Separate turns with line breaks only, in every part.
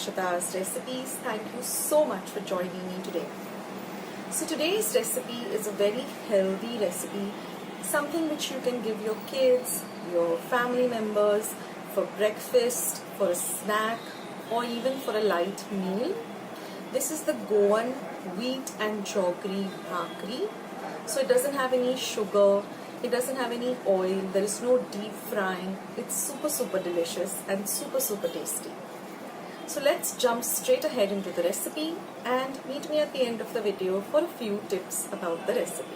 Akshata's Recipes. Thank you so much for joining me today. So today's recipe is a very healthy recipe, something which you can give your kids, your family members for breakfast, for a snack, or even for a light meal. This is the Goan wheat and Jaggery Bhakri. So it doesn't have any sugar, it doesn't have any oil, there is no deep frying. It's super delicious and super tasty. So let's jump straight ahead into the recipe and meet me at the end of the video for a few tips about the recipe.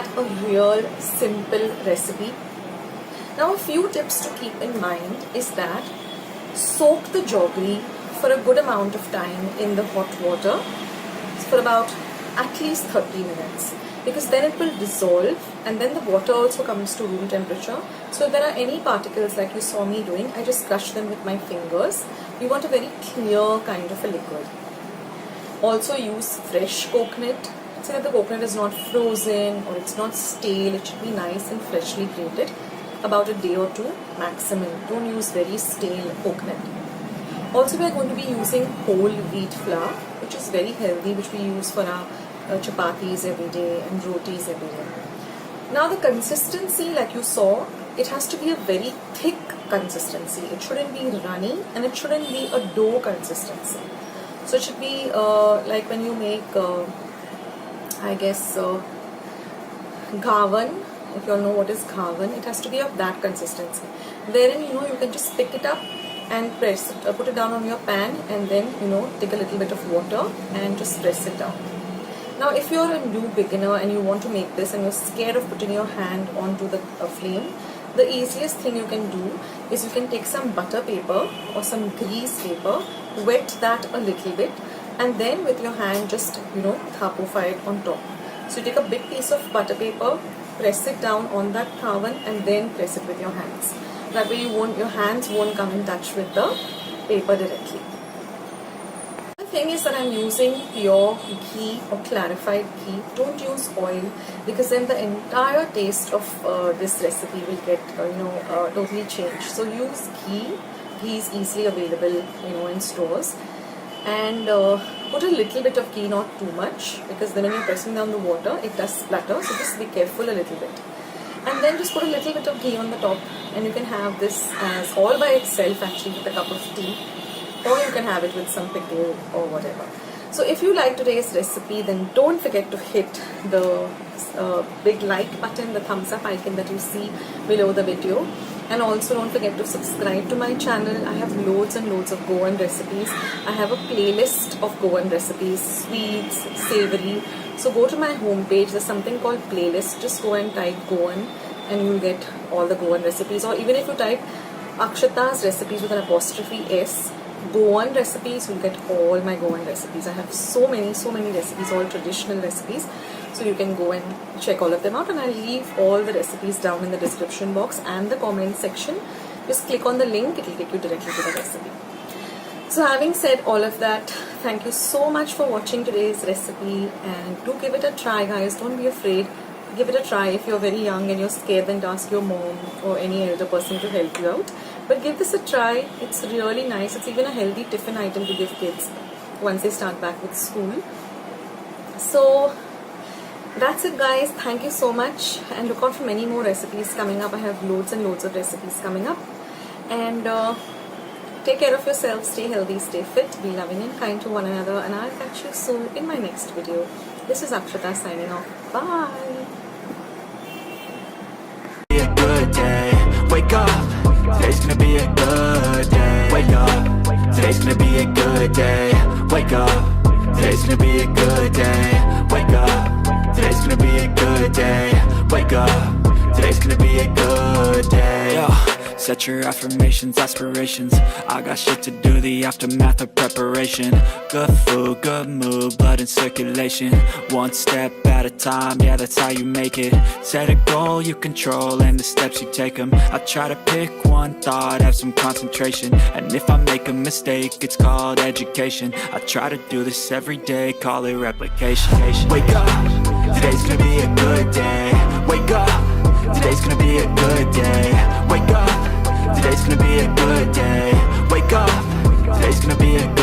that a real simple recipe. Now a few tips to keep in mind is that soak the jaggery for a good amount of time in the hot water for about at least 30 minutes, because then it will dissolve and then the water also comes to room temperature. So if there are any particles like you saw me doing, I just crush them with my fingers. You want a very clear kind of a liquid. Also use fresh coconut, so that the coconut is not frozen or it's not stale. It should be nice and freshly grated, about a day or two maximum. Don't use very stale coconut. Also we are going to be using whole wheat flour, which is very healthy, which we use for our chapatis every day and rotis every day. Now the consistency, like you saw, it has to be a very thick consistency. It shouldn't be runny and it shouldn't be a dough consistency. So it should be like when you make, I guess, gawan. If you all know what is gawan, it has to be of that consistency. Wherein, you can just pick it up and press it, put it down on your pan, and then, take a little bit of water and just press it down. Now if you're a new beginner and you want to make this and you're scared of putting your hand onto the flame, the easiest thing you can do is you can take some butter paper or some grease paper, wet that a little bit, and then with your hand just, thapofy it on top. So you take a big piece of butter paper, press it down on that gawan and then press it with your hands. That way your hands won't come in touch with the paper directly. The thing is that I'm using pure ghee or clarified ghee. Don't use oil, because then the entire taste of this recipe will get totally changed. So use ghee. Ghee is easily available in stores, and put a little bit of ghee, not too much, because then when you're pressing down the water it does splatter, so just be careful a little bit. And then just put a little bit of ghee on the top, and you can have this as all by itself actually with a cup of tea, or you can have it with some pickle or whatever. So if you like today's recipe, then don't forget to hit the big like button, the thumbs up icon that you see below the video, and also don't forget to subscribe to my channel. I have loads and loads of Goan recipes. I have a playlist of Goan recipes, sweets, savory. So go to my homepage, there's something called playlist. Just go and type Goan and you'll get all the Goan recipes. Or even if you type Akshata's recipes with an apostrophe S, Goan recipes, you'll get all my Goan recipes. I have so many recipes, all traditional recipes. So you can go and check all of them out, and I'll leave all the recipes down in the description box and the comment section. Just click on the link, it will take you directly to the recipe. So having said all of that, thank you so much for watching today's recipe, and do give it a try, guys. Don't be afraid. Give it a try. If you're very young and you're scared, then ask your mom or any elder person to help you out. But give this a try. It's really nice. It's even a healthy tiffin item to give kids once they start back with school. So that's it, guys. Thank you so much, and look out for many more recipes coming up. I have loads and loads of recipes coming up. And take care of yourself, stay healthy, stay fit, be loving and kind to one another, and I'll catch you soon in my next video. This is Akshata signing off. Bye.
A good day. Wake up. Today's gonna be a good day. Wake up. Today's gonna be a good day. Wake up. Today's gonna be a good day. Wake up. Today's gonna be a good day. Wake up. Today's gonna be a good day. Yo. Set your affirmations, aspirations. I got shit to do, the aftermath of preparation. Good food, good mood, blood in circulation. One step at a time, yeah, that's how you make it. Set a goal you control and the steps you take them. I try to pick one thought, have some concentration. And if I make a mistake, it's called education. I try to do this every day, call it replication. Wake up, today's gonna be a good day. Wake up, today's gonna be a good day. Wake up, today's gonna be a good day. Wake up, today's gonna be a good day.